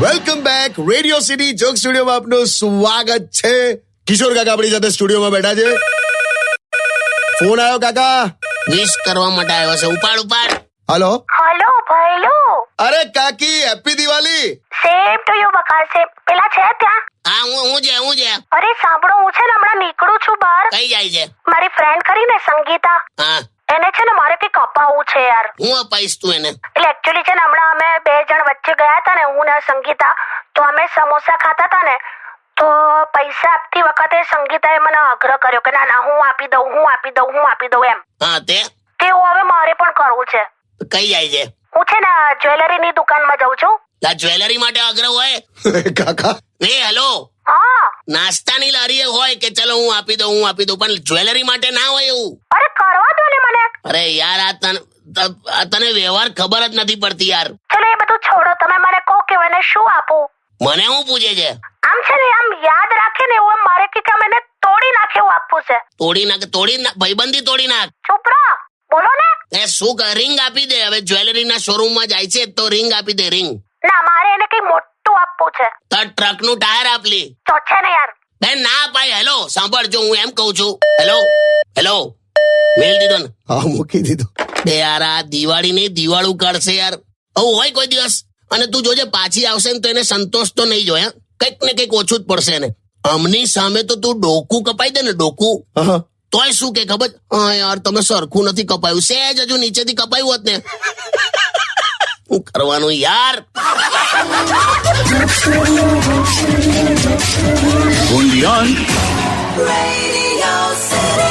Welcome back. Radio city joke સ્ટુડિયોમાં આપનું સ્વાગત છે. કિશોર કાકા આપણી સાથે સ્ટુડિયોમાં બેઠા છે. ફોન આવ્યો કાકા. વિશ કરવા માટે આવ્યો છે. ઉપાડ ઉપાડ. હલો હલો ભૈલો. અરે કાકી, happy Diwali. Same to you બકા. છે પેલા છે ત્યાં? હા હું છે. અરે સાંભળો, હું છે ને હમણાં નીકળું છું બહાર. કઈ જાય છે? મારી ફ્રેન્ડ કરીને સંગીતા, હા, એને છે ને મારે કઈક અપાવવું છે યાર. હું અપાઈશ તું એને. એટલે એકચ્યુઅલી છે ને હમણાં અમે 2 જણ વચ્ચે ગયા હતા ને, હું ને સંગીતા, તો અમે સમોસા ખાતા હતા ને, તો પૈસા આપતી વખતે સંગીતાએ મને આગ્રહ કર્યો કે ના હું આપી દઉં એમ. હા તેવું હવે મારે પણ કરવું છે. કઈ જાય છે? હું છે ને જ્વેલરીની દુકાનમાં જાઉં છું. આ જ્વેલરી માટે આગ્રહ હોય? કાકા એ હેલો, હા. નાસ્તાની લારીએ હોય કે ચલો હું આપી દઉં પણ જ્વેલરી માટે ના હોય એવું. અરે કરવા દો ને મને. અરે યાર, આ તને વ્યવહાર ખબર જ નથી પડતી યાર. ચલો એ બધું છોડો, તમે મને કહો કે મને શું આપું. મને શું પૂછે છે? આમ છે ને આમ યાદ રાખે ને એવું મારે કે આમ એને તોડી નાખે એવું આપવું છે. તોડી નાખ ભાઈબંધી તોડી નાખ. ચૂપ રહો, બોલો ને. એ શું રિંગ આપી દે. હવે જ્વેલરીના શોરૂમમાં જાય છે તો રિંગ આપી દે. રિંગ ના, મારે એને કઈ મોટું આપવું છે. તો ટ્રકનું ટાયર આપલી તો છે ને યાર. બેન ના અપાય. હેલો સાંભળ, જો હું એમ કઉ છું. હેલો મેલ દીધો ને? હા, મૂકી દીધો. બે યાર, આ દિવાળી નહીં દિવાળું કાઢશે યાર. આવું હોય કોઈ દિવસ? અને તું જોજે પાછી આવશે ને તો એને સંતોષ તો નહીં જોયા. કંઈક ને કંઈક ઓછું જ પડશે એને. આમની સામે તો તું ડોકું કપાઈ દે ને, ડોકું, તોય શું કે ખબર? હા યાર, તમે સરખું નથી કપાયું, સહેજ હજુ નીચેથી કપાયું હોત ને. શું કરવાનું યાર? only on Radio City.